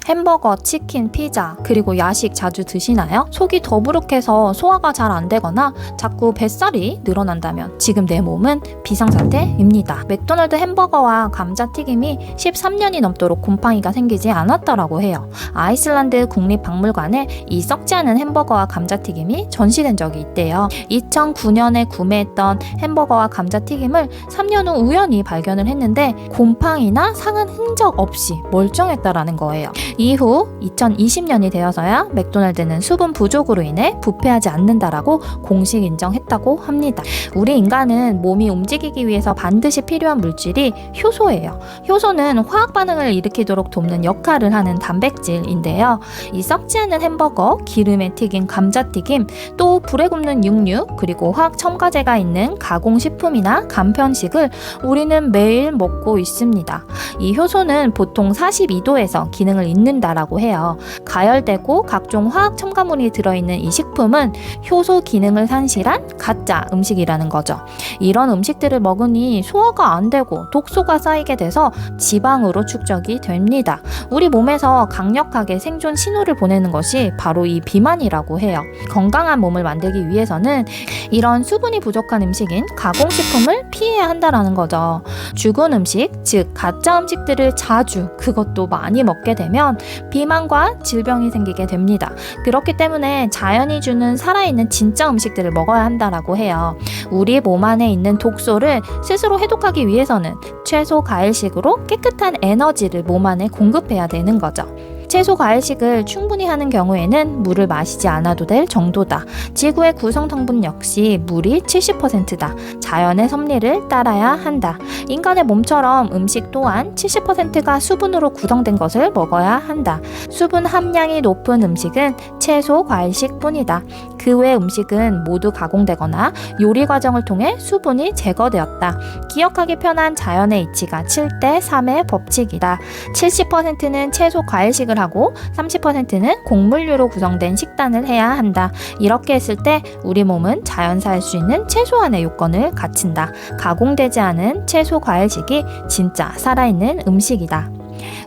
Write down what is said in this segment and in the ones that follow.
햄버거, 치킨, 피자, 그리고 야식 자주 드시나요? 속이 더부룩해서 소화가 잘 안 되거나 자꾸 뱃살이 늘어난다면 지금 내 몸은 비상상태입니다. 맥도날드 햄버거와 감자튀김이 13년이 넘도록 곰팡이가 생기지 않았다라고 해요. 아이슬란드 국립박물관에 이 썩지 않은 햄버거와 감자튀김이 전시된 적이 있대요. 2009년에 구매했던 햄버거와 감자튀김을 3년 후 우연히 발견을 했는데 곰팡이나 상한 흔적 없이 멀쩡했다라는 거예요. 이후 2020년이 되어서야 맥도날드는 수분 부족으로 인해 부패하지 않는다라고 공식 인정했다고 합니다. 우리 인간은 몸이 움직이기 위해서 반드시 필요한 물질이 효소예요. 효소는 화학 반응을 일으키도록 돕는 역할을 하는 단백질인데요. 이 썩지 않은 햄버거, 기름에 튀긴 감자튀김, 또 불에 굽는 육류, 그리고 화학 첨가제가 있는 가공식품이나 간편식을 우리는 매일 먹고 있습니다. 이 효소는 보통 42도에서 기능을 잇는다라고 해요. 가열되고 각종 화학 첨가물이 들어있는 이 식품은 효소 기능을 산실한 가짜 음식이라는 거죠. 이런 음식들을 먹으니 소화가 안 되고 독소가 쌓이게 돼서 지방으로 축적이 됩니다. 우리 몸에서 강력하게 생존 신호를 보내는 것이 바로 이 비만이라고 해요. 건강한 몸을 만들기 위해서는 이런 수분이 부족한 음식인 가공식품을 피해야 한다라는 거죠. 죽은 음식, 즉 가짜 음식들을 자주, 그것도 많이 먹게 되면 비만과 질병이 생기게 됩니다. 그렇기 때문에 자연이 주는 살아있는 진짜 음식들을 먹어야 한다라고 해요. 우리 몸 안에 있는 독소를 스스로 해독하기 위해서는 채소 과일식으로 깨끗한 에너지를 몸 안에 공급해야 되는 거죠. 채소 과일식을 충분히 하는 경우에는 물을 마시지 않아도 될 정도다. 지구의 구성 성분 역시 물이 70%다. 자연의 섭리를 따라야 한다. 인간의 몸처럼 음식 또한 70%가 수분으로 구성된 것을 먹어야 한다. 수분 함량이 높은 음식은 채소 과일식 뿐이다. 그 외 음식은 모두 가공되거나 요리 과정을 통해 수분이 제거되었다. 기억하기 편한 자연의 이치가 7대3의 법칙이다. 70%는 채소 과일식을 하고 30%는 곡물류로 구성된 식단을 해야 한다. 이렇게 했을 때 우리 몸은 자연사할 수 있는 최소한의 요건을 갖춘다. 가공되지 않은 채소 과일식이 진짜 살아있는 음식이다.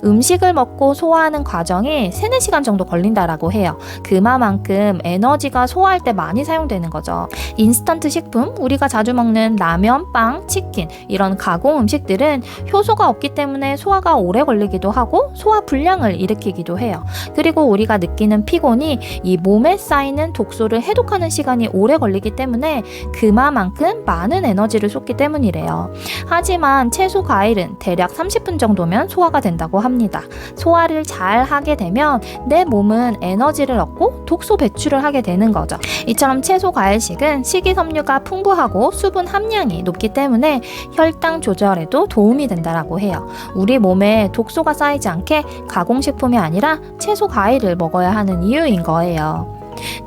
음식을 먹고 소화하는 과정이 3-4시간 정도 걸린다라고 해요. 그만큼 에너지가 소화할 때 많이 사용되는 거죠. 인스턴트 식품, 우리가 자주 먹는 라면, 빵, 치킨 이런 가공 음식들은 효소가 없기 때문에 소화가 오래 걸리기도 하고 소화 불량을 일으키기도 해요. 그리고 우리가 느끼는 피곤이 이 몸에 쌓이는 독소를 해독하는 시간이 오래 걸리기 때문에 그만큼 많은 에너지를 쏟기 때문이래요. 하지만 채소 과일은 대략 30분 정도면 소화가 된다고 합니다. 소화를 잘 하게 되면 내 몸은 에너지를 얻고 독소 배출을 하게 되는 거죠. 이처럼 채소 과일식은 식이섬유가 풍부하고 수분 함량이 높기 때문에 혈당 조절에도 도움이 된다라고 해요. 우리 몸에 독소가 쌓이지 않게 가공식품이 아니라 채소 과일을 먹어야 하는 이유인 거예요.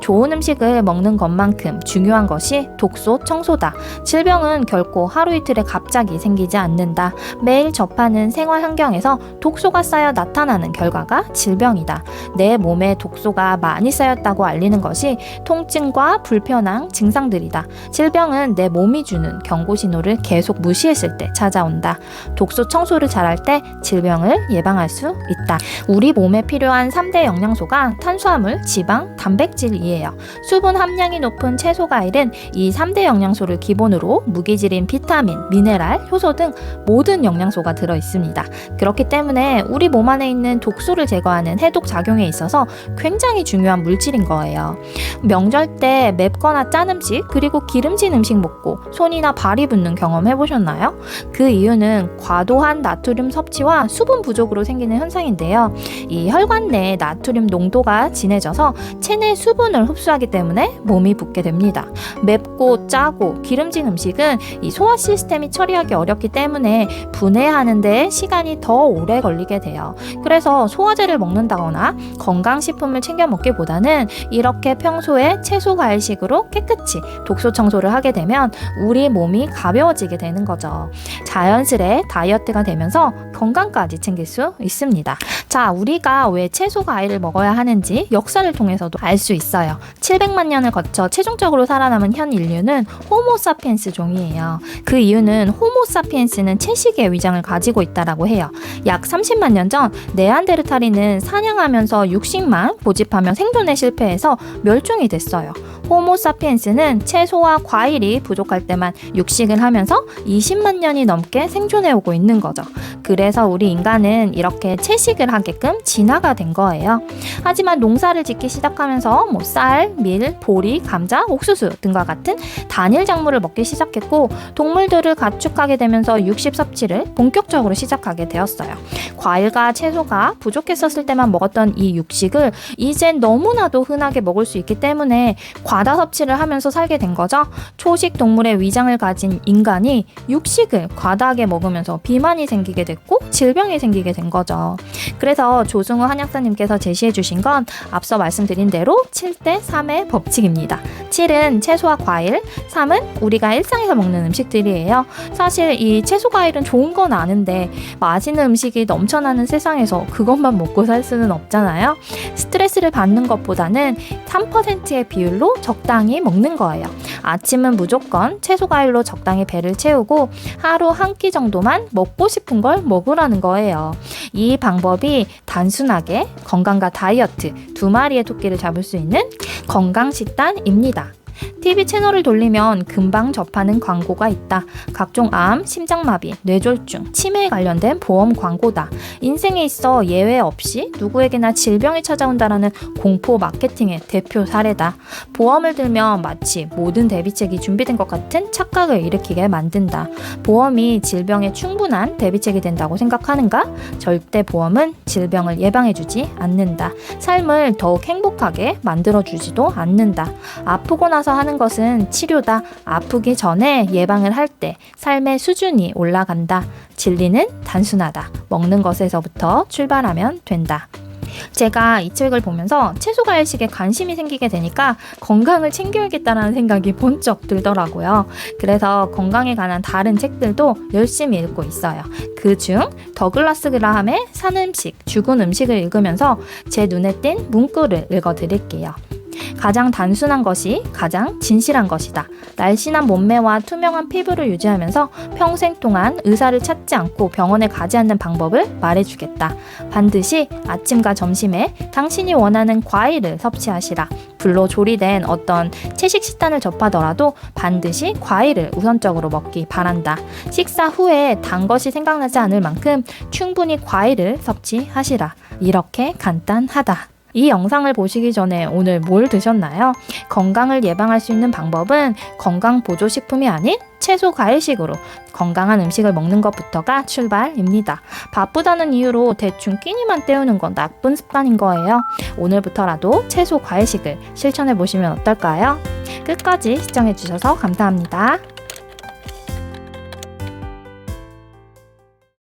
좋은 음식을 먹는 것만큼 중요한 것이 독소 청소다. 질병은 결코 하루 이틀에 갑자기 생기지 않는다. 매일 접하는 생활 환경에서 독소가 쌓여 나타나는 결과가 질병이다. 내 몸에 독소가 많이 쌓였다고 알리는 것이 통증과 불편한 증상들이다. 질병은 내 몸이 주는 경고 신호를 계속 무시했을 때 찾아온다. 독소 청소를 잘할 때 질병을 예방할 수 있다. 우리 몸에 필요한 3대 영양소가 탄수화물, 지방, 단백질이에요. 수분 함량이 높은 채소 과일은 이 3대 영양소를 기본으로 무기질인 비타민, 미네랄, 효소 등 모든 영양소가 들어 있습니다. 그렇기 때문에 우리 몸 안에 있는 독소를 제거하는 해독 작용에 있어서 굉장히 중요한 물질인 거예요. 명절 때 맵거나 짠 음식 그리고 기름진 음식 먹고 손이나 발이 붓는 경험 해보셨나요? 그 이유는 과도한 나트륨 섭취와 수분 부족으로 생기는 현상인데요. 이 혈관 내 나트륨 농도가 진해져서 체내 수분을 흡수하기 때문에 몸이 붓게 됩니다. 맵고 짜고 기름진 음식은 이 소화 시스템이 처리하기 어렵기 때문에 분해하는 데 시간이 더 오래 걸리게 돼요. 그래서 소화제를 먹는다거나 건강식품을 챙겨 먹기보다는 이렇게 평소에 채소 과일식으로 깨끗이 독소 청소를 하게 되면 우리 몸이 가벼워지게 되는 거죠. 자연스레 다이어트가 되면서 건강까지 챙길 수 있습니다. 자, 우리가 왜 채소 과일을 먹어야 하는지 역사를 통해서도 알 수 있어요. 700만 년을 거쳐 최종적으로 살아남은 현 인류는 호모사피엔스 종이에요. 그 이유는 호모사피엔스는 채식의 위장을 가지고 있다라고 해요. 약 30만 년 전 네안데르탈인은 사냥하면서 육식만 고집하며 생존에 실패해서 멸종이 됐어요. 호모사피엔스는 채소와 과일이 부족할 때만 육식을 하면서 20만 년이 넘게 생존해 오고 있는 거죠. 그래서 우리 인간은 이렇게 채식을 하게끔 진화가 된 거예요. 하지만 농사를 짓기 시작하면서 쌀, 밀, 보리, 감자, 옥수수 등과 같은 단일 작물을 먹기 시작했고 동물들을 가축하게 되면서 육식 섭취를 본격적으로 시작하게 되었어요. 과일과 채소가 부족했었을 때만 먹었던 이 육식을 이젠 너무나도 흔하게 먹을 수 있기 때문에 과다 섭취를 하면서 살게 된 거죠. 초식 동물의 위장을 가진 인간이 육식을 과다하게 먹으면서 비만이 생기게 됐고 질병이 생기게 된 거죠. 그래서 조승우 한약사님께서 제시해 주신 건 앞서 말씀드린 대로 7대3의 법칙입니다. 7은 채소와 과일, 3은 우리가 일상에서 먹는 음식들이에요. 사실 이 채소 과일은 좋은 건 아는데 맛있는 음식이 넘쳐나는 세상에서 그것만 먹고 살 수는 없잖아요. 스트레스를 받는 것보다는 3%의 비율로 적당히 먹는 거예요. 아침은 무조건 채소 과일로 적당히 배를 채우고 하루 한 끼 정도만 먹고 싶은 걸 먹으라는 거예요. 이 방법이 단순하게 건강과 다이어트 두 마리의 토끼를 잡을 수 있는 건강식단입니다. TV 채널을 돌리면 금방 접하는 광고가 있다. 각종 암, 심장마비, 뇌졸중, 치매에 관련된 보험 광고다. 인생에 있어 예외 없이 누구에게나 질병이 찾아온다라는 공포 마케팅의 대표 사례다. 보험을 들면 마치 모든 대비책이 준비된 것 같은 착각을 일으키게 만든다. 보험이 질병에 충분한 대비책이 된다고 생각하는가? 절대 보험은 질병을 예방해주지 않는다. 삶을 더욱 행복하게 만들어주지도 않는다. 아프고 나서 하는 것은 치료다. 아프기 전에 예방을 할 때 삶의 수준이 올라간다. 진리는 단순하다. 먹는 것에서부터 출발하면 된다. 제가 이 책을 보면서 채소 과일식에 관심이 생기게 되니까 건강을 챙겨야겠다라는 생각이 번쩍 들더라고요. 그래서 건강에 관한 다른 책들도 열심히 읽고 있어요. 그중 더글라스 그라함의 산 음식, 죽은 음식을 읽으면서 제 눈에 띈 문구를 읽어드릴게요. 가장 단순한 것이 가장 진실한 것이다. 날씬한 몸매와 투명한 피부를 유지하면서 평생 동안 의사를 찾지 않고 병원에 가지 않는 방법을 말해주겠다. 반드시 아침과 점심에 당신이 원하는 과일을 섭취하시라. 불로 조리된 어떤 채식 식단을 접하더라도 반드시 과일을 우선적으로 먹기 바란다. 식사 후에 단 것이 생각나지 않을 만큼 충분히 과일을 섭취하시라. 이렇게 간단하다. 이 영상을 보시기 전에 오늘 뭘 드셨나요? 건강을 예방할 수 있는 방법은 건강 보조식품이 아닌 채소 과일식으로 건강한 음식을 먹는 것부터가 출발입니다. 바쁘다는 이유로 대충 끼니만 때우는 건 나쁜 습관인 거예요. 오늘부터라도 채소 과일식을 실천해 보시면 어떨까요? 끝까지 시청해 주셔서 감사합니다.